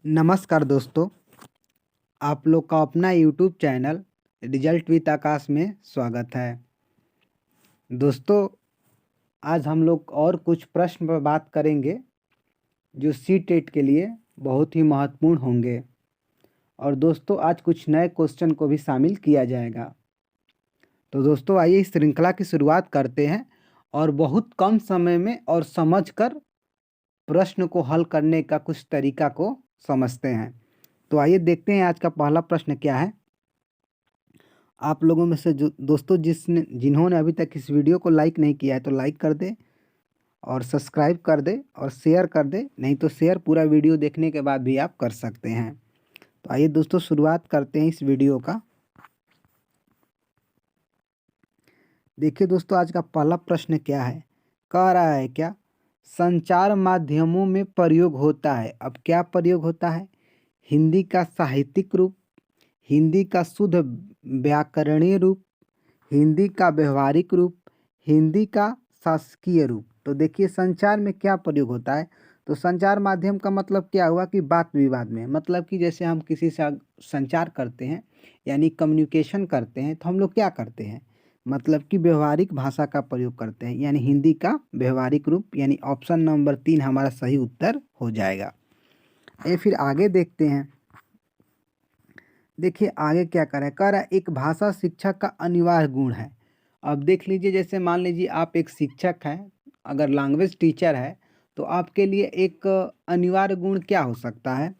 नमस्कार दोस्तों, आप लोग का अपना यूट्यूब चैनल रिजल्ट विद आकाश में स्वागत है। दोस्तों, आज हम लोग और कुछ प्रश्न पर बात करेंगे जो सी टेट के लिए बहुत ही महत्वपूर्ण होंगे। और दोस्तों, आज कुछ नए क्वेश्चन को भी शामिल किया जाएगा। तो दोस्तों, आइए इस श्रृंखला की शुरुआत करते हैं और बहुत कम समय में और समझकर प्रश्न को हल करने का कुछ तरीका को समझते हैं। तो आइए देखते हैं आज का पहला प्रश्न क्या है। आप लोगों में से जो दोस्तों जिन्होंने अभी तक इस वीडियो को लाइक नहीं किया है तो लाइक कर दे और सब्सक्राइब कर दे और शेयर कर दे, नहीं तो शेयर पूरा वीडियो देखने के बाद भी आप कर सकते हैं। तो आइए दोस्तों शुरुआत करते हैं इस वीडियो का। देखिए दोस्तों, आज का पहला प्रश्न क्या है, कह रहा है क्या संचार माध्यमों में प्रयोग होता है। अब क्या प्रयोग होता है? हिंदी का साहित्यिक रूप, हिंदी का शुद्ध व्याकरणीय रूप, हिंदी का व्यवहारिक रूप, हिंदी का शासकीय रूप। तो देखिए संचार में क्या प्रयोग होता है। तो संचार माध्यम का मतलब क्या हुआ कि बात विवाद में, मतलब कि जैसे हम किसी से संचार करते हैं यानी कम्युनिकेशन करते हैं तो हम लोग क्या करते हैं, मतलब कि व्यवहारिक भाषा का प्रयोग करते हैं, यानी हिंदी का व्यवहारिक रूप, यानी ऑप्शन नंबर 3 हमारा सही उत्तर हो जाएगा। ये फिर आगे देखते हैं। देखिए आगे क्या कर रहा है, कह रहा है एक भाषा शिक्षक का अनिवार्य गुण है। अब देख लीजिए, जैसे मान लीजिए आप एक शिक्षक हैं, अगर लैंग्वेज टीचर है तो आपके लिए एक अनिवार्य गुण क्या हो सकता है?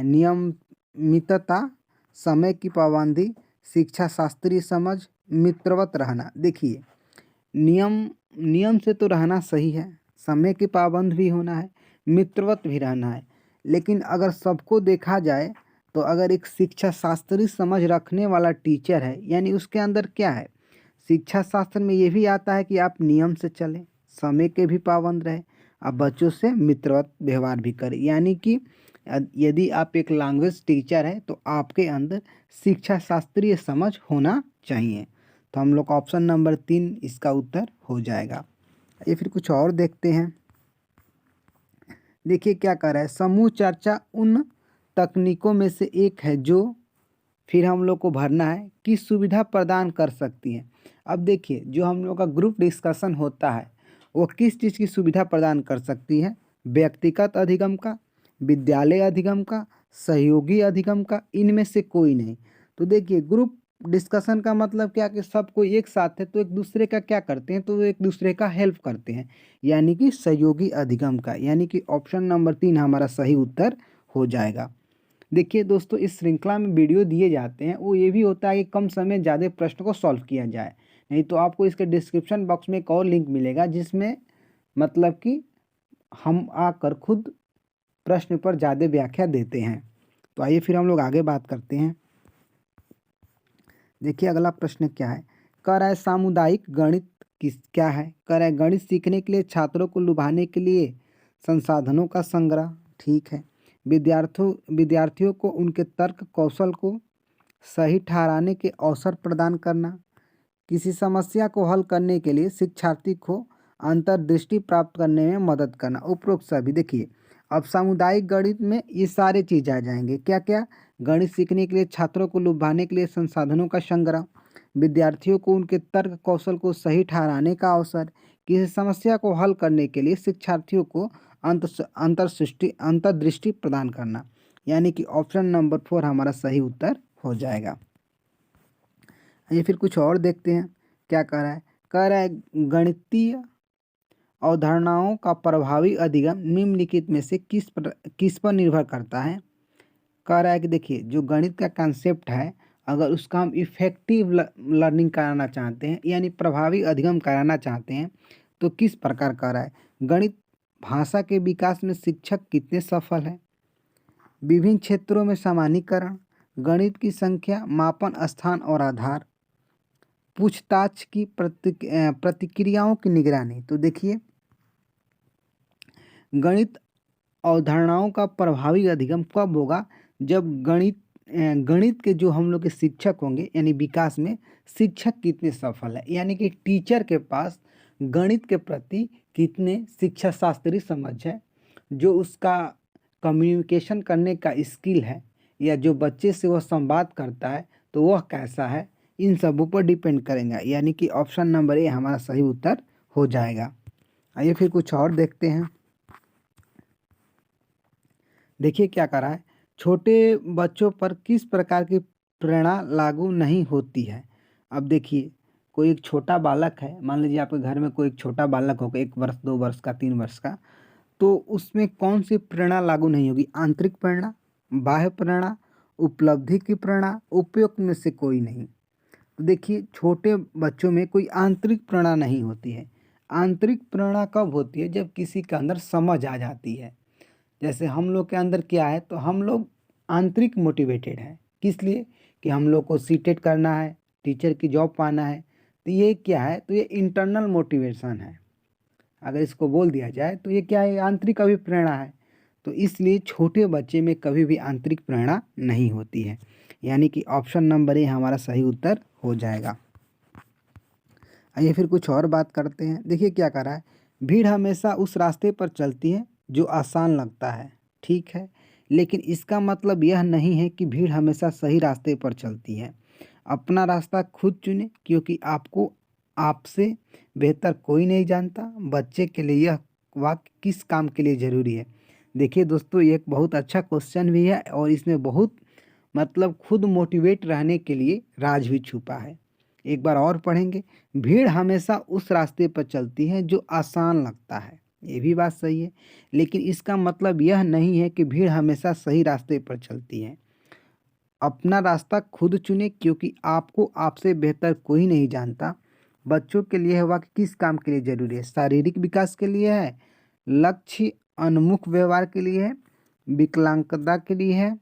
नियमितता, समय की पाबंदी, शिक्षा शास्त्रीय समझ, मित्रवत रहना। देखिए नियम नियम से तो रहना सही है, समय की पाबंद भी होना है, मित्रवत भी रहना है। लेकिन अगर सबको देखा जाए तो अगर एक शिक्षा शास्त्री समझ रखने वाला टीचर है, यानी उसके अंदर क्या है, शिक्षा शास्त्र में ये भी आता है कि आप नियम से चलें, समय के भी पाबंद रहे, आप बच्चों से मित्रवत व्यवहार भी करें। यानी कि यदि आप एक लैंग्वेज टीचर हैं तो आपके अंदर शिक्षा शास्त्रीय समझ होना चाहिए। तो हम लोग ऑप्शन नंबर 3 इसका उत्तर हो जाएगा। ये फिर कुछ और देखते हैं। देखिए क्या कर रहा है, समूह चर्चा उन तकनीकों में से एक है जो, फिर हम लोग को भरना है कि सुविधा प्रदान कर सकती है। अब देखिए जो हम लोग का ग्रुप डिस्कशन होता है वो किस चीज़ की सुविधा प्रदान कर सकती है? व्यक्तिगत अधिगम का, विद्यालय अधिगम का, सहयोगी अधिगम का, इनमें से कोई नहीं। तो देखिए ग्रुप डिस्कशन का मतलब क्या कि सब कोई एक साथ है तो एक दूसरे का क्या करते हैं, तो एक दूसरे का हेल्प करते हैं, यानी कि सहयोगी अधिगम का, यानी कि ऑप्शन नंबर 3 हमारा सही उत्तर हो जाएगा। देखिए दोस्तों, इस श्रृंखला में वीडियो दिए जाते हैं वो ये भी होता है कि कम समय में ज़्यादा प्रश्न को सॉल्व किया जाए। नहीं तो आपको इसके डिस्क्रिप्शन बॉक्स में एक और लिंक मिलेगा जिसमें मतलब कि हम आकर खुद प्रश्न पर ज़्यादा व्याख्या देते हैं। तो आइए फिर हम लोग आगे बात करते हैं। देखिए अगला प्रश्न क्या है, कह रहा है सामुदायिक गणित किस क्या है? कह रहा है गणित सीखने के लिए छात्रों को लुभाने के लिए संसाधनों का संग्रह। ठीक है। विद्यार्थियों को उनके तर्क कौशल को सही ठहराने के अवसर प्रदान करना, किसी समस्या को हल करने के लिए शिक्षार्थी को अंतर्दृष्टि प्राप्त करने में मदद करना। उपरोक्त सभी देखिए, अब सामुदायिक गणित में ये सारे चीज़ आ जाएंगे। क्या क्या? गणित सीखने के लिए छात्रों को लुभाने के लिए संसाधनों का संग्रह, विद्यार्थियों को उनके तर्क कौशल को सही ठहराने का अवसर, किसी समस्या को हल करने के लिए शिक्षार्थियों को अंतर्दृष्टि प्रदान करना, यानी कि ऑप्शन नंबर 4 हमारा सही उत्तर हो जाएगा। ये फिर कुछ और देखते हैं। क्या कह रहा है, कह रहा है गणितीय अवधारणाओं का प्रभावी अधिगम निम्नलिखित में से किस पर निर्भर करता है? कह रहा है कि देखिए जो गणित का कंसेप्ट है, अगर उसका हम इफेक्टिव लर्निंग कराना चाहते हैं यानी प्रभावी अधिगम कराना चाहते हैं तो किस प्रकार कर रहा है, गणित भाषा के विकास में शिक्षक कितने सफल हैं, विभिन्न क्षेत्रों में सामान्यीकरण, गणित की संख्या, मापन, स्थान और आधार, पूछताछ की प्रतिक्रियाओं की निगरानी। तो देखिए गणित अवधारणाओं का प्रभावी अधिगम कब होगा, जब गणित के जो हम लोग के शिक्षक होंगे, यानी विकास में शिक्षक कितने सफल है, यानी कि टीचर के पास गणित के प्रति कितने शिक्षा शास्त्री समझ है, जो उसका कम्युनिकेशन करने का स्किल है या जो बच्चे से वह संवाद करता है तो वह कैसा है, इन सबों पर डिपेंड करेगा। यानी कि ऑप्शन नंबर ए हमारा सही उत्तर हो जाएगा। आइए फिर कुछ और देखते हैं। देखिए क्या करा है, छोटे बच्चों पर किस प्रकार की प्रेरणा लागू नहीं होती है। अब देखिए कोई एक छोटा बालक है, मान लीजिए आपके घर में कोई एक छोटा बालक होगा 1 वर्ष 2 वर्ष का 3 वर्ष का, तो उसमें कौन सी प्रेरणा लागू नहीं होगी, आंतरिक प्रेरणा, बाह्य प्रेरणा, उपलब्धि की प्रेरणा, उपयुक्त में से कोई नहीं। तो देखिए छोटे बच्चों में कोई आंतरिक प्रेरणा नहीं होती है। आंतरिक प्रेरणा कब होती है, जब किसी के अंदर समझ आ जाती है। जैसे हम लोग के अंदर क्या है, तो हम लोग आंतरिक मोटिवेटेड हैं, किस लिए कि हम लोग को सीटेट करना है, टीचर की जॉब पाना है। तो ये क्या है, तो ये इंटरनल मोटिवेशन है। अगर इसको बोल दिया जाए तो ये क्या है, आंतरिक अभिप्रेरणा है। तो इसलिए छोटे बच्चे में कभी भी आंतरिक प्रेरणा नहीं होती है। यानी कि ऑप्शन नंबर ए हमारा सही उत्तर हो जाएगा। आइए फिर कुछ और बात करते हैं। देखिए क्या कर रहा है, भीड़ हमेशा उस रास्ते पर चलती है जो आसान लगता है, ठीक है, लेकिन इसका मतलब यह नहीं है कि भीड़ हमेशा सही रास्ते पर चलती है। अपना रास्ता खुद चुने, क्योंकि आपको आपसे बेहतर कोई नहीं जानता। बच्चे के लिए यह वाक्य किस काम के लिए ज़रूरी है। देखिए दोस्तों ये एक बहुत अच्छा क्वेश्चन भी है और इसमें बहुत मतलब खुद मोटिवेट रहने के लिए राज भी छुपा है। एक बार और पढ़ेंगे, भीड़ हमेशा उस रास्ते पर चलती है जो आसान लगता है, ये भी बात सही है, लेकिन इसका मतलब यह नहीं है कि भीड़ हमेशा सही रास्ते पर चलती है। अपना रास्ता खुद चुने, क्योंकि आपको आपसे बेहतर कोई नहीं जानता। बच्चों के लिए यह वाक्य किस काम के लिए जरूरी है, शारीरिक विकास के लिए है, लक्ष्य उन्मुख व्यवहार के लिए है, विकलांगता के लिए है,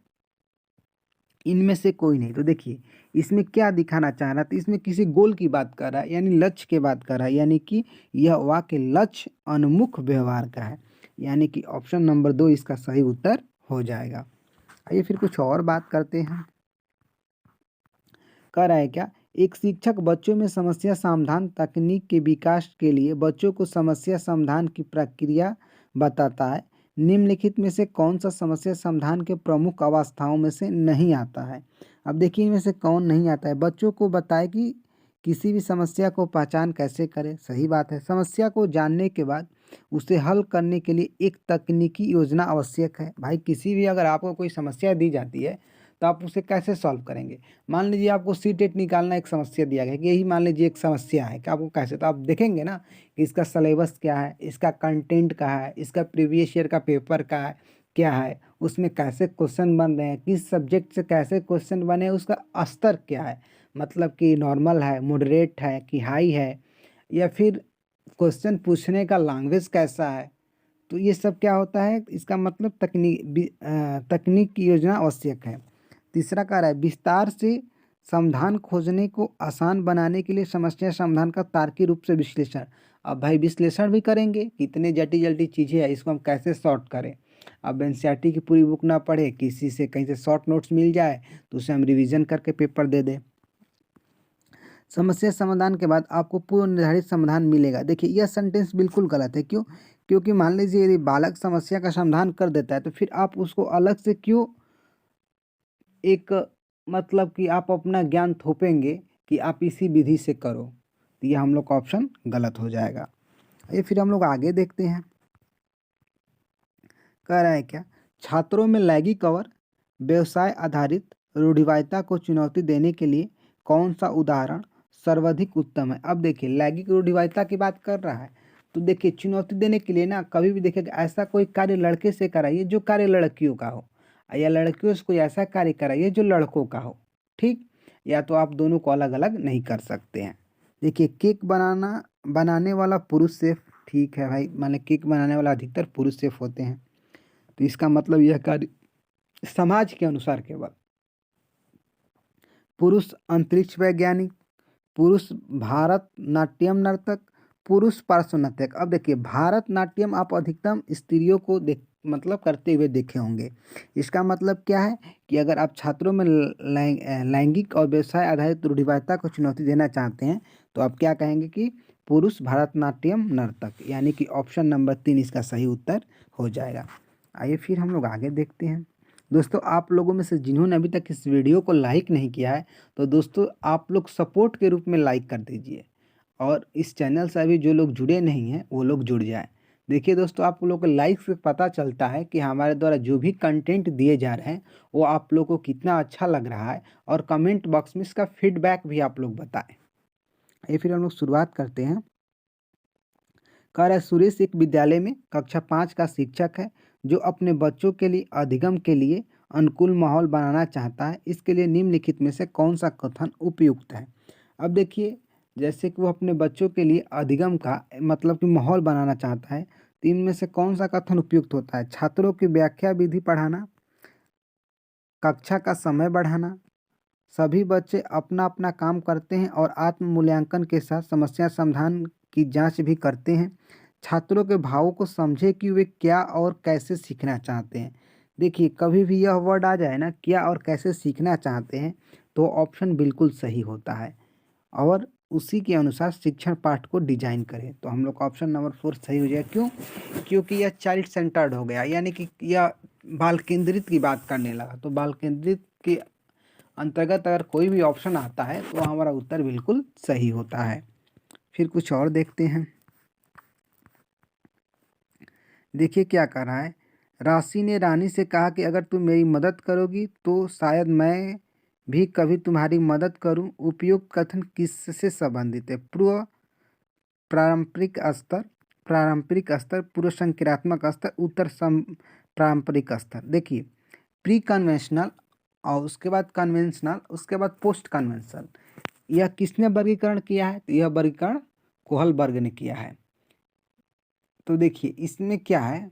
इनमें से कोई नहीं। तो देखिए इसमें क्या दिखाना चाह रहा है, तो इसमें किसी गोल की बात कर रहा है, यानी लक्ष्य की बात कर रहा है, यानी कि यह वाक्य लक्ष्य उन्मुख व्यवहार का है। यानी कि ऑप्शन नंबर 2 इसका सही उत्तर हो जाएगा। आइए फिर कुछ और बात करते हैं। कह रहा है क्या, एक शिक्षक बच्चों में समस्या समाधान तकनीक के विकास के लिए बच्चों को समस्या समाधान की प्रक्रिया बताता है। निम्नलिखित में से कौन सा समस्या समाधान के प्रमुख अवस्थाओं में से नहीं आता है। अब देखिए इनमें से कौन नहीं आता है, बच्चों को बताए कि किसी भी समस्या को पहचान कैसे करें, सही बात है। समस्या को जानने के बाद उसे हल करने के लिए एक तकनीकी योजना आवश्यक है। भाई किसी भी अगर आपको कोई समस्या दी जाती है तो आप उसे कैसे सॉल्व करेंगे। मान लीजिए आपको सीटेट निकालना एक समस्या दिया गया कि यही मान लीजिए एक समस्या है कि आपको कैसे, तो आप देखेंगे ना कि इसका सिलेबस क्या है, इसका कंटेंट क्या है, इसका प्रीवियस ईयर का पेपर का है क्या है, उसमें कैसे क्वेश्चन बन रहे हैं, किस सब्जेक्ट से कैसे क्वेश्चन बने, उसका स्तर क्या है, मतलब कि नॉर्मल है, मॉडरेट है कि हाई है, या फिर क्वेश्चन पूछने का लैंग्वेज कैसा है। तो ये सब क्या होता है, इसका मतलब तकनीक की योजना आवश्यक है। तीसरा कार्य है, विस्तार से समाधान खोजने को आसान बनाने के लिए समस्या समाधान का तार्किक रूप से विश्लेषण। अब भाई विश्लेषण भी करेंगे, कितने जटिल जटिल चीज़ें हैं, इसको हम कैसे सॉर्ट करें। अब एनसीईआरटी की पूरी बुक ना पढ़े, किसी से कहीं से शॉर्ट नोट्स मिल जाए तो उसे हम रिवीजन करके पेपर दे दें। समस्या समाधान के बाद आपको पूर्व निर्धारित समाधान मिलेगा। देखिए यह सेंटेंस बिल्कुल गलत है, क्यों, क्योंकि मान लीजिए यदि बालक समस्या का समाधान कर देता है तो फिर आप उसको अलग से क्यों एक मतलब कि आप अपना ज्ञान थोपेंगे कि आप इसी विधि से करो। तो यह हम लोग का ऑप्शन गलत हो जाएगा। ये फिर हम लोग आगे देखते हैं। कह रहा है क्या, छात्रों में लैगी कवर व्यवसाय आधारित रूढ़िवादिता को चुनौती देने के लिए कौन सा उदाहरण सर्वाधिक उत्तम है। अब देखिए लैगिक रूढ़िवादिता की बात कर रहा है, तो देखिए चुनौती देने के लिए ना कभी भी देखिएगा ऐसा कोई कार्य लड़के से कराइए जो कार्य लड़कियों का हो, या लड़कियों से कोई ऐसा कार्य कराइए जो लड़कों का हो, ठीक, या तो आप दोनों को अलग अलग नहीं कर सकते हैं। देखिए केक बनाने वाला पुरुष सेफ, ठीक है भाई, मान केक बनाने वाला अधिकतर पुरुष सेफ होते हैं, तो इसका मतलब यह कार्य समाज के अनुसार केवल पुरुष अंतरिक्ष वैज्ञानिक, पुरुष भारतनाट्यम नर्तक, पुरुष पार्श्वनाट्यक। अब देखिए भारतनाट्यम आप अधिकतम स्त्रियों को देख मतलब करते हुए देखे होंगे। इसका मतलब क्या है कि अगर आप छात्रों में लैंगिक और व्यवसाय आधारित रूढ़िवादिता को चुनौती देना चाहते हैं तो आप क्या कहेंगे कि पुरुष भारतनाट्यम नर्तक, यानी कि ऑप्शन नंबर 3 इसका सही उत्तर हो जाएगा। आइए फिर हम लोग आगे देखते हैं। दोस्तों आप लोगों में से जिन्होंने अभी तक इस वीडियो को लाइक नहीं किया है, तो दोस्तों आप लोग सपोर्ट के रूप में लाइक कर दीजिए, और इस चैनल से अभी जो लोग जुड़े नहीं हैं वो लोग जुड़ जाएं। देखिए दोस्तों, आप लोगों को लाइक से पता चलता है कि हमारे द्वारा जो भी कंटेंट दिए जा रहे हैं वो आप लोगों को कितना अच्छा लग रहा है, और कमेंट बॉक्स में इसका फीडबैक भी आप लोग बताएं। ये फिर हम लोग शुरुआत करते हैं। कह रहा है, सुरेश एक विद्यालय में कक्षा 5 का शिक्षक है जो अपने बच्चों के लिए अधिगम के लिए अनुकूल माहौल बनाना चाहता है। इसके लिए निम्नलिखित में से कौन सा कथन उपयुक्त है। अब देखिए, जैसे कि वो अपने बच्चों के लिए अधिगम का मतलब कि माहौल बनाना चाहता है, तो इनमें से कौन सा कथन उपयुक्त होता है। छात्रों की व्याख्या विधि पढ़ाना, कक्षा का समय बढ़ाना, सभी बच्चे अपना अपना काम करते हैं और आत्म मूल्यांकन के साथ समस्या समाधान की जांच भी करते हैं, छात्रों के भावों को समझे कि वे क्या और कैसे सीखना चाहते हैं। देखिए, कभी भी यह वर्ड आ जाए ना, क्या और कैसे सीखना चाहते हैं, तो ऑप्शन बिल्कुल सही होता है, और उसी के अनुसार शिक्षण पाठ को डिजाइन करें। तो हम लोग का ऑप्शन नंबर 4 सही हो जाएगा। क्यों? क्योंकि यह चाइल्ड सेंटर्ड हो गया, यानी कि यह बाल केंद्रित की बात करने लगा। तो बाल केंद्रित के अंतर्गत अगर कोई भी ऑप्शन आता है तो हमारा उत्तर बिल्कुल सही होता है। फिर कुछ और देखते हैं। देखिए क्या कर रहा है। राशि ने रानी से कहा कि अगर तुम मेरी मदद करोगी तो शायद मैं भी कभी तुम्हारी मदद करूं। उपयुक्त कथन किससे संबंधित है। पूर्व पारंपरिक स्तर, पारंपरिक स्तर, पूर्व संक्रियात्मक स्तर, उत्तर पारंपरिक स्तर। देखिए, प्री कन्वेंशनल और उसके बाद कन्वेंशनल, उसके बाद पोस्ट कन्वेंशनल, यह किसने वर्गीकरण किया है। तो यह वर्गीकरण कोहलबर्ग ने किया है। तो देखिए इसमें क्या है।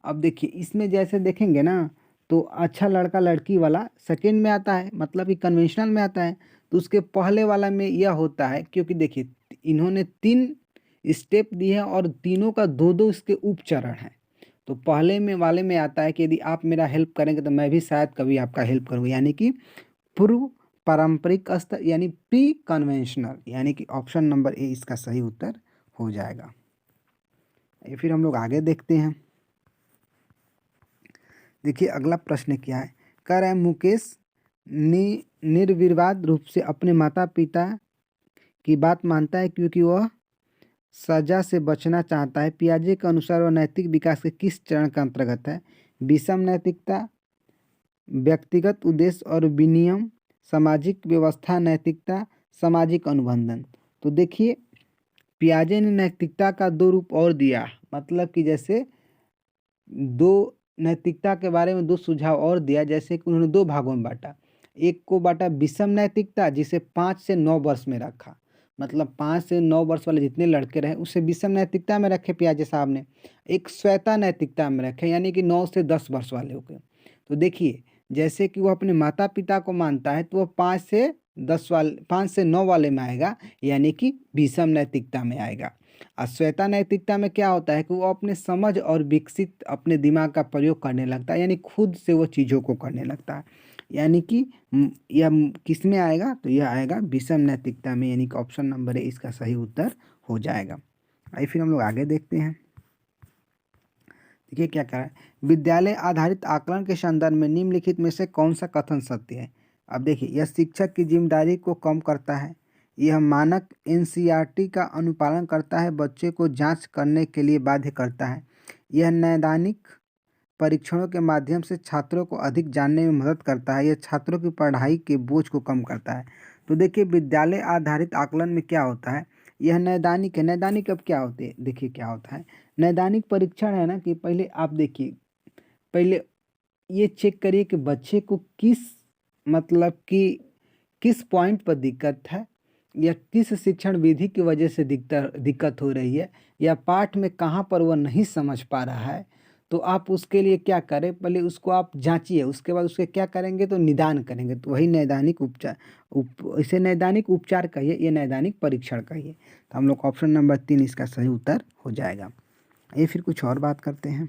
अब देखिए इसमें जैसे देखेंगे ना, तो अच्छा लड़का लड़की वाला सेकंड में आता है, मतलब कि कन्वेंशनल में आता है। तो उसके पहले वाला में यह होता है, क्योंकि देखिए इन्होंने 3 स्टेप दिए हैं और तीनों का 2-2 इसके उपचरण हैं। तो पहले में वाले में आता है कि यदि आप मेरा हेल्प करेंगे तो मैं भी शायद कभी आपका हेल्प करूँगा, यानी कि पूर्व पारंपरिक स्तर, यानी प्री कन्वेंशनल, यानी कि ऑप्शन नंबर ए इसका सही उत्तर हो जाएगा। ये फिर हम लोग आगे देखते हैं। देखिए अगला प्रश्न क्या है। कह रहा है, मुकेश निर्विवाद रूप से अपने माता पिता की बात मानता है क्योंकि वह सजा से बचना चाहता है। पियाजे के अनुसार वह नैतिक विकास के किस चरण के अंतर्गत है। विषम नैतिकता, व्यक्तिगत उद्देश्य और विनियम, सामाजिक व्यवस्था नैतिकता, सामाजिक अनुबंधन। तो देखिए पियाजे ने नैतिकता का 2 रूप और दिया, मतलब कि जैसे 2 नैतिकता के बारे में 2 सुझाव और दिया। जैसे कि उन्होंने 2 भागों में बांटा। एक को बांटा विषम नैतिकता, जिसे 5 से 9 वर्ष में रखा, मतलब 5 से 9 वर्ष वाले जितने लड़के रहे उसे विषम नैतिकता में रखे पियाजे साहब ने। एक श्वेता नैतिकता में रखे, यानी कि 9 से 10 वर्ष वाले हो गए। तो देखिए जैसे कि वो अपने माता पिता को मानता है, तो वह 5 से 9 वाले में आएगा, यानी कि विषम नैतिकता में आएगा। और श्वेता नैतिकता में क्या होता है कि वो अपने समझ और विकसित अपने दिमाग का प्रयोग करने लगता है, यानी खुद से वो चीज़ों को करने लगता है। यानी कि यह किस में आएगा, तो यह आएगा विषम नैतिकता में, यानी कि ऑप्शन नंबर ए इसका सही उत्तर हो जाएगा। आइए फिर हम लोग आगे देखते हैं। देखिए क्या कह रहा है। विद्यालय आधारित आकलन के संदर्भ में निम्नलिखित में से कौन सा कथन सत्य है। अब देखिए, यह शिक्षक की जिम्मेदारी को कम करता है, यह मानक एनसीईआरटी का अनुपालन करता है, बच्चे को जांच करने के लिए बाध्य करता है, यह नैदानिक परीक्षणों के माध्यम से छात्रों को अधिक जानने में मदद करता है, यह छात्रों की पढ़ाई के बोझ को कम करता है। तो देखिए विद्यालय आधारित आकलन में क्या होता है, यह नैदानिक है। नैदानिक अब क्या होते हैं, देखिए क्या होता है। नैदानिक परीक्षण है ना, कि पहले आप देखिए, पहले ये चेक करिए कि बच्चे को किस मतलब कि किस पॉइंट पर दिक्कत है, या किस शिक्षण विधि की वजह से दिक्कत हो रही है, या पाठ में कहाँ पर वह नहीं समझ पा रहा है। तो आप उसके लिए क्या करें, पहले उसको आप जांचिए, उसके बाद उसके क्या करेंगे, तो निदान करेंगे। तो वही नैदानिक उपचार, इसे नैदानिक उपचार कहिए, ये नैदानिक परीक्षण कहिए। तो हम लोग ऑप्शन नंबर 3 इसका सही उत्तर हो जाएगा। ये फिर कुछ और बात करते हैं।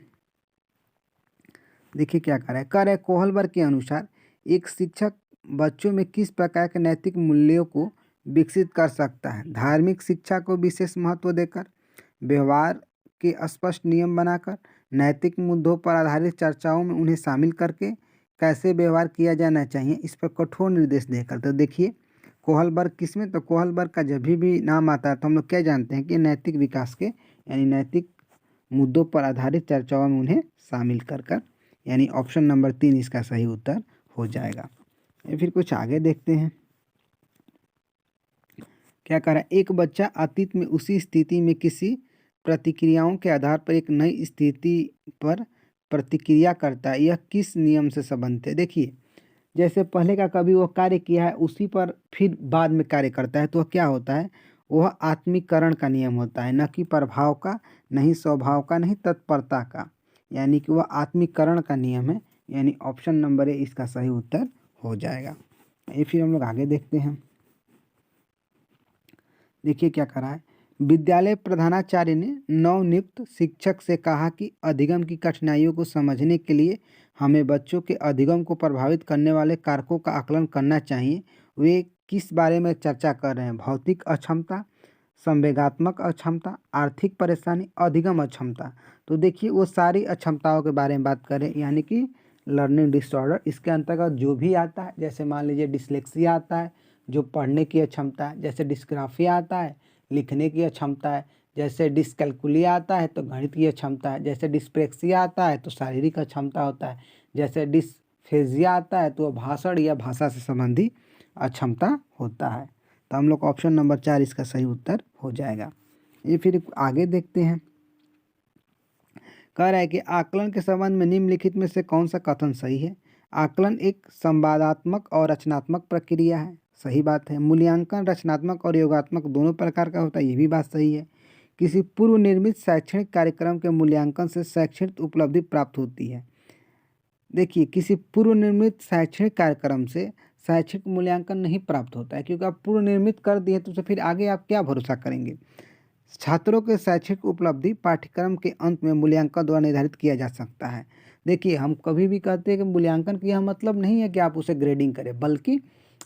देखिए क्या कर रहे कोहलबर्ग के अनुसार एक शिक्षक बच्चों में किस प्रकार के नैतिक मूल्यों को विकसित कर सकता है। धार्मिक शिक्षा को विशेष महत्व देकर, व्यवहार के स्पष्ट नियम बनाकर, नैतिक मुद्दों पर आधारित चर्चाओं में उन्हें शामिल करके कैसे व्यवहार किया जाना चाहिए, इस पर कठोर निर्देश देकर। तो देखिए कोहलबर्ग किसमें, तो कोहलबर्ग का जब भी नाम आता है तो हम लोग क्या जानते हैं कि नैतिक विकास के यानी नैतिक मुद्दों पर आधारित चर्चाओं में उन्हें शामिल कर यानी ऑप्शन नंबर 3 इसका सही उत्तर हो जाएगा। फिर कुछ आगे देखते हैं क्या कह रहा है। एक बच्चा अतीत में उसी स्थिति में किसी प्रतिक्रियाओं के आधार पर एक नई स्थिति पर प्रतिक्रिया करता है, यह किस नियम से संबंधित है। देखिए जैसे पहले का कभी वो कार्य किया है उसी पर फिर बाद में कार्य करता है, तो वह क्या होता है, वह आत्मीकरण का नियम होता है, न कि प्रभाव का, नहीं स्वभाव का, नहीं तत्परता का, यानी कि वह आत्मीकरण का नियम है, यानी ऑप्शन नंबर ए इसका सही उत्तर हो जाएगा। ये फिर हम लोग आगे देखते हैं। देखिए क्या करा है। विद्यालय प्रधानाचार्य ने नवनियुक्त शिक्षक से कहा कि अधिगम की कठिनाइयों को समझने के लिए हमें बच्चों के अधिगम को प्रभावित करने वाले कारकों का आकलन करना चाहिए। वे किस बारे में चर्चा कर रहे हैं, भौतिक अक्षमता, संवेगात्मक अक्षमता, आर्थिक परेशानी, अधिगम अक्षमता। तो देखिए वो सारी अक्षमताओं के बारे में बात करें, यानी कि लर्निंग डिसऑर्डर। इसके अंतर्गत जो भी आता है, जैसे मान लीजिए डिसलेक्सिया आता है जो पढ़ने की अक्षमता है, जैसे डिस्ग्राफिया आता है लिखने की अक्षमता है, जैसे डिस्कैल्कुलिया आता है तो गणित की अक्षमता है, जैसे डिस्प्रेक्सिया आता है तो शारीरिक अक्षमता होता है, जैसे डिस्फेजिया आता है तो भाषण या भाषा से संबंधी अक्षमता होता है। तो हम लोग ऑप्शन नंबर 4 इसका सही उत्तर हो जाएगा। ये फिर आगे देखते हैं। कह रहा है कि आकलन के संबंध में निम्नलिखित में से कौन सा कथन सही है। आकलन एक संवादात्मक और रचनात्मक प्रक्रिया है, सही बात है। मूल्यांकन रचनात्मक और योगात्मक दोनों प्रकार का होता है, ये भी बात सही है। किसी पूर्व निर्मित शैक्षणिक कार्यक्रम के मूल्यांकन से शैक्षणिक उपलब्धि प्राप्त होती है। देखिए किसी पूर्व निर्मित शैक्षणिक कार्यक्रम से शैक्षणिक मूल्यांकन नहीं प्राप्त होता है, क्योंकि आप पूर्व निर्मित कर दिए तो फिर आगे आप क्या भरोसा करेंगे। छात्रों के शैक्षिक उपलब्धि पाठ्यक्रम के अंत में मूल्यांकन द्वारा निर्धारित किया जा सकता है। देखिए हम कभी भी कहते हैं कि मूल्यांकन का यह मतलब नहीं है कि आप उसे ग्रेडिंग करें, बल्कि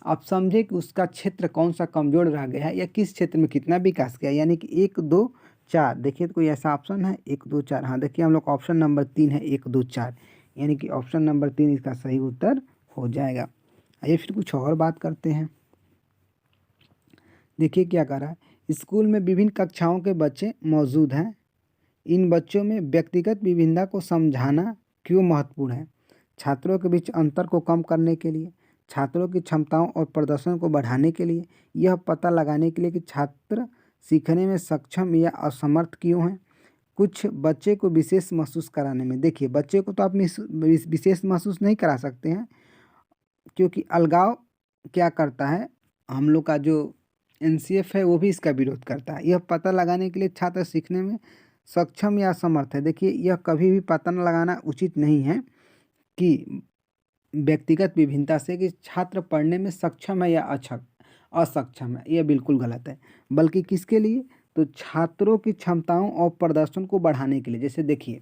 आप समझे कि उसका क्षेत्र कौन सा कमजोर रह गया है या किस क्षेत्र में कितना विकास किया, यानी कि 1 2 4। देखिए तो कोई ऐसा ऑप्शन है 1 2 4, हाँ देखिए हम लोग ऑप्शन नंबर 3 है 1 2 4, यानी कि ऑप्शन नंबर 3 इसका सही उत्तर हो जाएगा। आइए फिर कुछ और बात करते हैं। देखिए क्या कर रहा है। स्कूल में विभिन्न कक्षाओं के बच्चे मौजूद हैं। इन बच्चों में व्यक्तिगत विभिन्नता को समझाना क्यों महत्वपूर्ण है। छात्रों के बीच अंतर को कम करने के लिए, छात्रों की क्षमताओं और प्रदर्शन को बढ़ाने के लिए, यह पता लगाने के लिए कि छात्र सीखने में सक्षम या असमर्थ क्यों हैं, कुछ बच्चे को विशेष महसूस कराने में। देखिए बच्चे को तो आप विशेष महसूस नहीं करा सकते हैं, क्योंकि अलगाव क्या करता है, हम लोग का जो एनसीएफ है वो भी इसका विरोध करता है। यह पता लगाने के लिए छात्र सीखने में सक्षम या असमर्थ है। देखिए यह कभी भी पता लगाना उचित नहीं है कि व्यक्तिगत विभिन्नता से कि छात्र पढ़ने में सक्षम है या असक्षम है, यह बिल्कुल गलत है। बल्कि किसके लिए, तो छात्रों की क्षमताओं और प्रदर्शन को बढ़ाने के लिए। जैसे देखिए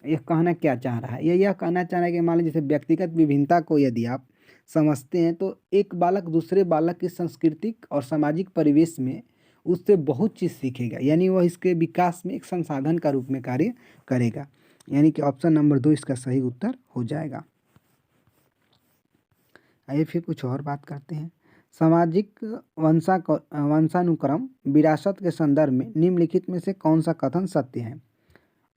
यह कहना क्या चाह रहा है, यह कहना चाह रहा है कि मान लीजिए जैसे व्यक्तिगत विभिन्नता को यदि आप समझते हैं तो एक बालक दूसरे बालक की सांस्कृतिक और सामाजिक परिवेश में उससे बहुत चीज़ सीखेगा, यानी वह इसके विकास में एक संसाधन का रूप में कार्य करेगा, यानी कि ऑप्शन नंबर 2 इसका सही उत्तर हो जाएगा। आइए फिर कुछ और बात करते हैं। सामाजिक वंशानुक्रम विरासत के संदर्भ में निम्नलिखित में से कौन सा कथन सत्य है।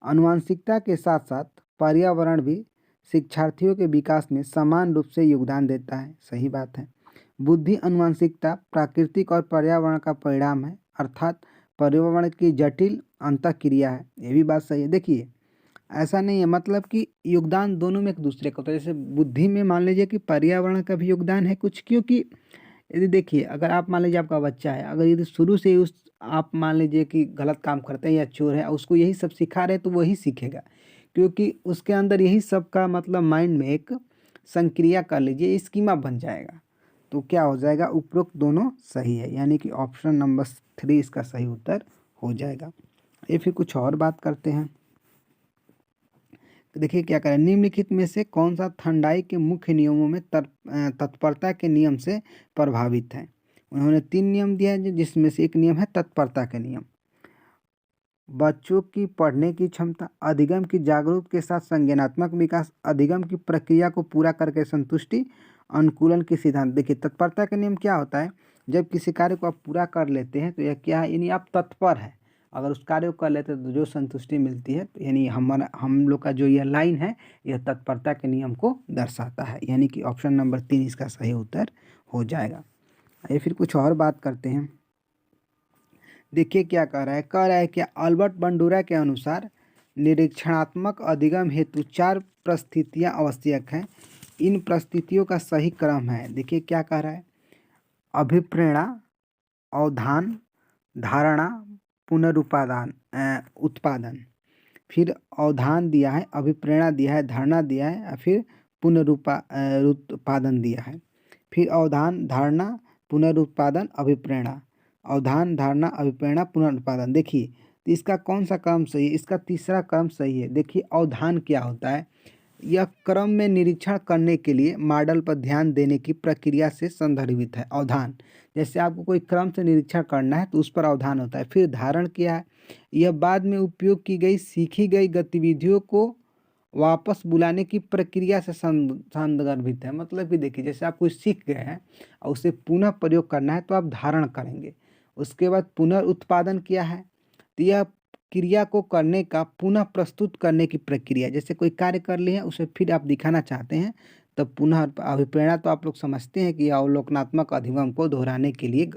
आनुवंशिकता के साथ साथ पर्यावरण भी शिक्षार्थियों के विकास में समान रूप से योगदान देता है, सही बात है। बुद्धि आनुवंशिकता प्राकृतिक और पर्यावरण का परिणाम है, अर्थात पर्यावरण की जटिल अंतःक्रिया है, ये भी बात सही है। देखिए ऐसा नहीं है, मतलब कि योगदान दोनों में एक दूसरे का होता है। जैसे बुद्धि में मान लीजिए कि पर्यावरण का भी योगदान है कुछ, क्योंकि यदि देखिए अगर आप मान लीजिए आपका बच्चा है, अगर यदि शुरू से ही उस आप मान लीजिए कि गलत काम करते हैं या चोर है, उसको यही सब सिखा रहे हैं तो वही सीखेगा, क्योंकि उसके अंदर यही सब का मतलब माइंड में एक संक्रिया कर लीजिए स्कीमा बन जाएगा। तो क्या हो जाएगा, उपरोक्त दोनों सही है, यानी कि ऑप्शन नंबर 3 इसका सही उत्तर हो जाएगा। ये फिर कुछ और बात करते हैं। देखिए क्या करें, निम्नलिखित में से कौन सा थंडाई के मुख्य नियमों में तत्परता के नियम से प्रभावित है। उन्होंने 3 नियम दिया है जिसमें से एक नियम है तत्परता के नियम। बच्चों की पढ़ने की क्षमता, अधिगम की जागरूक के साथ संज्ञानात्मक विकास, अधिगम की प्रक्रिया को पूरा करके संतुष्टि, अनुकूलन के सिद्धांत। देखिए तत्परता का नियम क्या होता है, जब किसी कार्य को आप पूरा कर लेते हैं तो यह क्या है, यानी आप तत्पर है। अगर उस कार्य को कर लेते हैं तो जो संतुष्टि मिलती है, तो यानी हम लोग का जो यह लाइन है यह तत्परता के नियम को दर्शाता है, यानी कि ऑप्शन नंबर 3 इसका सही उत्तर हो जाएगा। आइए फिर कुछ और बात करते हैं। देखिए क्या कह रहा है कि अल्बर्ट बंडूरा के अनुसार निरीक्षणात्मक अधिगम हेतु 4 परिस्थितियां आवश्यक हैं। इन परिस्थितियों का सही क्रम है। देखिए क्या कह रहा है, अभिप्रेरणा, अवधान, धारणा, पुनरुत्पादन उत्पादन। फिर अवधान दिया है, अभिप्रेरणा दिया है, धारणा दिया है और फिर उत्पादन दिया है। फिर अवधान, धारणा, पुनरुत्पादन, अभिप्रेरणा। अवधान, धारणा, अभिप्रेरणा, पुनरुत्पादन। देखिए तो इसका कौन सा क्रम सही है, इसका तीसरा क्रम सही है। देखिए अवधान क्या होता है, यह क्रम में निरीक्षण करने के लिए मॉडल पर ध्यान देने की प्रक्रिया से संदर्भित है। अवधान जैसे आपको कोई क्रम से निरीक्षण करना है तो उस पर अवधान होता है। फिर धारण क्या है, यह बाद में उपयोग की गई सीखी गई गतिविधियों को वापस बुलाने की प्रक्रिया से संदर्भित है। मतलब कि देखिए जैसे आप कुछ सीख गए हैं और उसे पुनः प्रयोग करना है तो आप धारण करेंगे। उसके बाद पुनरुत्पादन क्या है, तो यह क्रिया को करने का पुनः प्रस्तुत करने की प्रक्रिया। जैसे कोई कार्य कर लिए उसे फिर आप दिखाना चाहते हैं तब पुनः। अभिप्रेरणा तो आप लोग समझते हैं कि अवलोकनात्मक अधिगम को दोहराने के लिए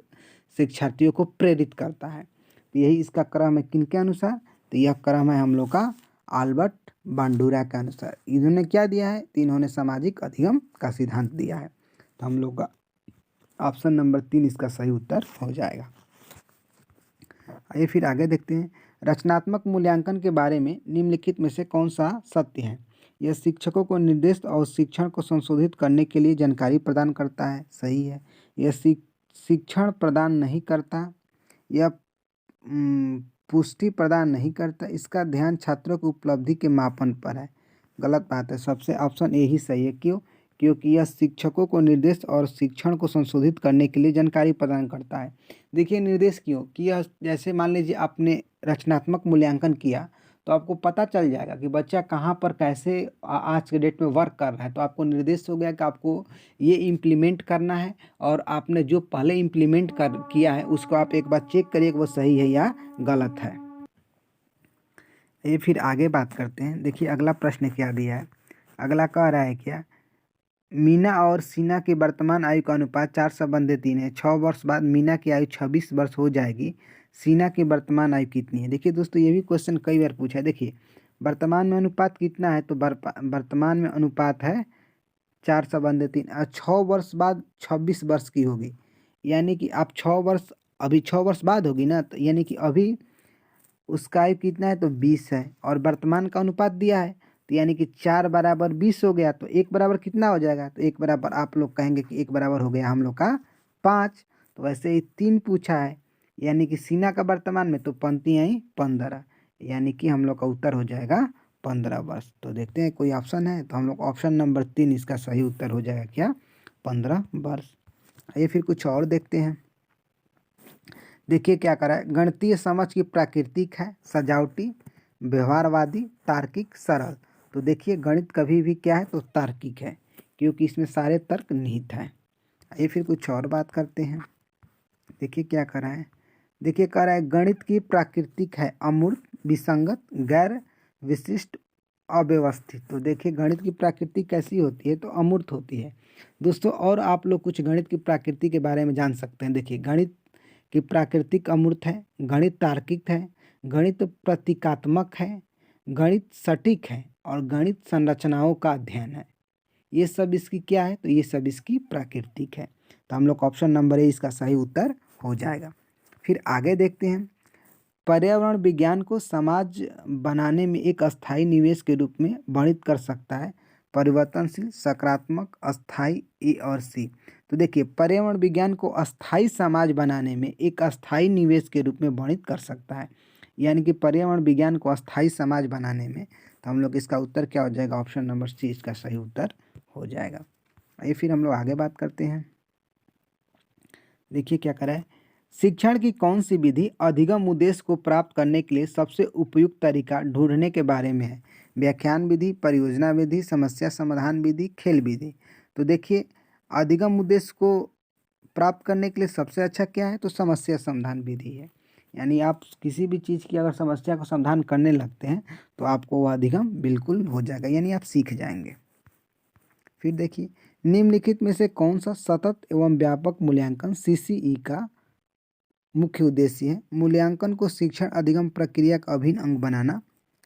शिक्षार्थियों को प्रेरित करता है। तो यही इसका क्रम है किनके अनुसार, तो यह क्रम है हम लोग का अल्बर्ट बंडूरा के अनुसार। इन्होंने क्या दिया है, तो इन्होंने सामाजिक अधिगम का सिद्धांत दिया है। तो हम लोग का ऑप्शन नंबर 3 इसका सही उत्तर हो जाएगा। आइए फिर आगे देखते हैं। रचनात्मक मूल्यांकन के बारे में निम्नलिखित में से कौन सा सत्य है। यह शिक्षकों को निर्देश और शिक्षण को संशोधित करने के लिए जानकारी प्रदान करता है, सही है। यह शिक्षण प्रदान नहीं करता, यह पुष्टि प्रदान नहीं करता, इसका ध्यान छात्रों की उपलब्धि के मापन पर है, गलत बात है। सबसे ऑप्शन ए ही सही है। क्यों, क्योंकि यह शिक्षकों को निर्देश और शिक्षण को संशोधित करने के लिए जानकारी प्रदान करता है। देखिए निर्देश क्यों कि यह, जैसे मान लीजिए आपने रचनात्मक मूल्यांकन किया तो आपको पता चल जाएगा कि बच्चा कहाँ पर कैसे आज के डेट में वर्क कर रहा है। तो आपको निर्देश हो गया कि आपको ये इम्प्लीमेंट करना है और आपने जो पहले इम्प्लीमेंट किया है उसको आप एक बार चेक करिए कि वो सही है या गलत है। ये फिर आगे बात करते हैं। देखिए अगला प्रश्न क्या दिया है, अगला कह रहा है क्या, मीना और सीना की वर्तमान आयु का अनुपात 4:3 है। 6 वर्ष बाद मीना की आयु 26 वर्ष हो जाएगी, सीना की वर्तमान आयु कितनी है। देखिए दोस्तों ये भी क्वेश्चन कई बार पूछा है। देखिए वर्तमान में अनुपात कितना है, तो वर्तमान में अनुपात है 4:3 और 6 वर्ष बाद 26 वर्ष की होगी, यानी कि आप 6 वर्ष, अभी 6 वर्ष बाद होगी ना, तो यानी कि अभी उसका आयु कितना है, तो 20 है और वर्तमान का अनुपात दिया है तो यानी कि 4:20 हो गया। तो 1 बराबर कितना हो जाएगा, तो 1 बराबर आप लोग कहेंगे कि 1 बराबर हो गया हम लोग का 5। तो वैसे ही 3 पूछा है, यानी कि सीना का वर्तमान में तो पंक्तियाँ ही 15, यानी कि हम लोग का उत्तर हो जाएगा 15 वर्ष। तो देखते हैं कोई ऑप्शन है, तो हम लोग ऑप्शन नंबर 3 इसका सही उत्तर हो जाएगा क्या, 15 वर्ष। आइए फिर कुछ और देखते हैं। देखिए क्या करा है, गणितीय समझ की प्राकृतिक है, सजावटी, व्यवहारवादी, तार्किक, सरल। तो देखिए गणित कभी भी क्या है, तो तार्किक है क्योंकि इसमें सारे तर्क निहित हैं। आइए फिर कुछ और बात करते हैं। देखिए क्या करा है, देखिए कह रहा है गणित की प्राकृतिक है अमूर्त, विसंगत, गैर विशिष्ट, अव्यवस्थित। तो देखिए गणित की प्रकृति कैसी होती है, तो अमूर्त होती है दोस्तों। और आप लोग कुछ गणित की प्रकृति के बारे में जान सकते हैं। देखिए गणित की प्राकृतिक अमूर्त है, गणित तार्किक है, गणित प्रतीकात्मक है, गणित सटीक है और गणित संरचनाओं का अध्ययन है। ये सब इसकी क्या है, तो ये सब इसकी प्राकृतिक है। तो हम लोग ऑप्शन नंबर ए इसका सही उत्तर हो जाएगा। फिर आगे देखते हैं। पर्यावरण विज्ञान को समाज बनाने में एक अस्थायी निवेश के रूप में वर्णित कर सकता है, परिवर्तनशील, सकारात्मक, अस्थायी, ए और सी। तो देखिए पर्यावरण विज्ञान को अस्थायी समाज बनाने में एक अस्थायी निवेश के रूप में वर्णित कर सकता है, यानी कि पर्यावरण विज्ञान को अस्थायी समाज बनाने में। तो हम लोग इसका उत्तर क्या हो जाएगा, ऑप्शन नंबर सी इसका सही उत्तर हो जाएगा। आइए फिर हम लोग आगे बात करते हैं। देखिए क्या करा है, शिक्षण की कौन सी विधि अधिगम उद्देश्य को प्राप्त करने के लिए सबसे उपयुक्त तरीका ढूंढने के बारे में है? व्याख्यान विधि, परियोजना विधि, समस्या समाधान विधि, खेल विधि। तो देखिए, अधिगम उद्देश्य को प्राप्त करने के लिए सबसे अच्छा क्या है? तो समस्या समाधान विधि है। यानी आप किसी भी चीज़ की अगर समस्या को समाधान करने लगते हैं तो आपको वह अधिगम बिल्कुल हो जाएगा, यानी आप सीख जाएंगे। फिर देखिए, निम्नलिखित में से कौन सा सतत एवं व्यापक मूल्यांकन सीसीई का मुख्य उद्देश्य है? मूल्यांकन को शिक्षण अधिगम प्रक्रिया का अभिन्न अंग बनाना,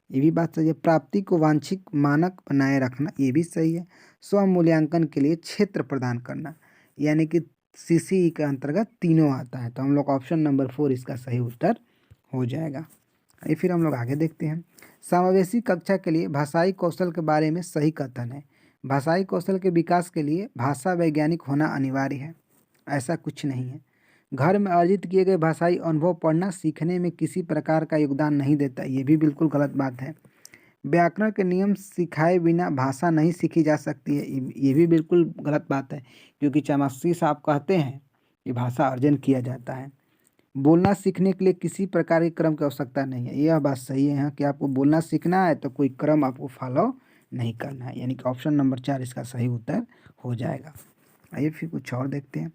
ये भी बात सही है। प्राप्ति को वांछित मानक बनाए रखना, ये भी सही है। स्व मूल्यांकन के लिए क्षेत्र प्रदान करना, यानी कि सीसीई के अंतर्गत तीनों आता है। तो हम लोग ऑप्शन नंबर 4 इसका सही उत्तर हो जाएगा। ये फिर हम लोग आगे देखते हैं। समावेशी कक्षा के लिए भाषाई कौशल के बारे में सही कथन है। भाषाई कौशल के विकास के लिए भाषा वैज्ञानिक होना अनिवार्य है, ऐसा कुछ नहीं है। घर में अर्जित किए गए भाषाई अनुभव पढ़ना सीखने में किसी प्रकार का योगदान नहीं देता, ये भी बिल्कुल गलत बात है। व्याकरण के नियम सिखाए बिना भाषा नहीं सीखी जा सकती है, ये भी बिल्कुल गलत बात है, क्योंकि चाणक्य साहब कहते हैं कि भाषा अर्जन किया जाता है। बोलना सीखने के लिए किसी प्रकार के क्रम की आवश्यकता नहीं है, यह बात सही है कि आपको बोलना सीखना है तो कोई क्रम आपको फॉलो नहीं करना है, यानी कि ऑप्शन नंबर 4 इसका सही उत्तर हो जाएगा। आइए फिर कुछ और देखते हैं।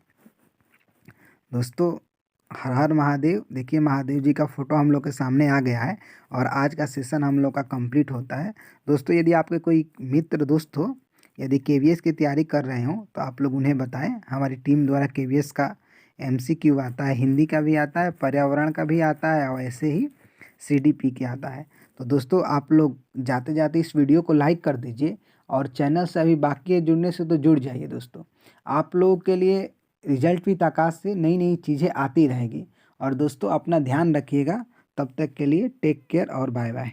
दोस्तों, हर हर महादेव। देखिए, महादेव जी का फोटो हम लोग के सामने आ गया है और आज का सेशन हम लोग का कंप्लीट होता है। दोस्तों, यदि आपके कोई मित्र दोस्त हो, यदि केवीएस की तैयारी कर रहे हो तो आप लोग उन्हें बताएं। हमारी टीम द्वारा केवीएस का एमसीक्यू आता है, हिंदी का भी आता है, पर्यावरण का भी आता है और ऐसे ही सीडीपी के आता है। तो दोस्तों, आप लोग जाते जाते इस वीडियो को लाइक कर दीजिए और चैनल से अभी बाकी है जुड़ने से तो जुड़ जाइए। दोस्तों, आप लोगों के लिए रिजल्ट भी आकाश से नई नई चीज़ें आती रहेगी। और दोस्तों, अपना ध्यान रखिएगा। तब तक के लिए टेक केयर और बाय बाय।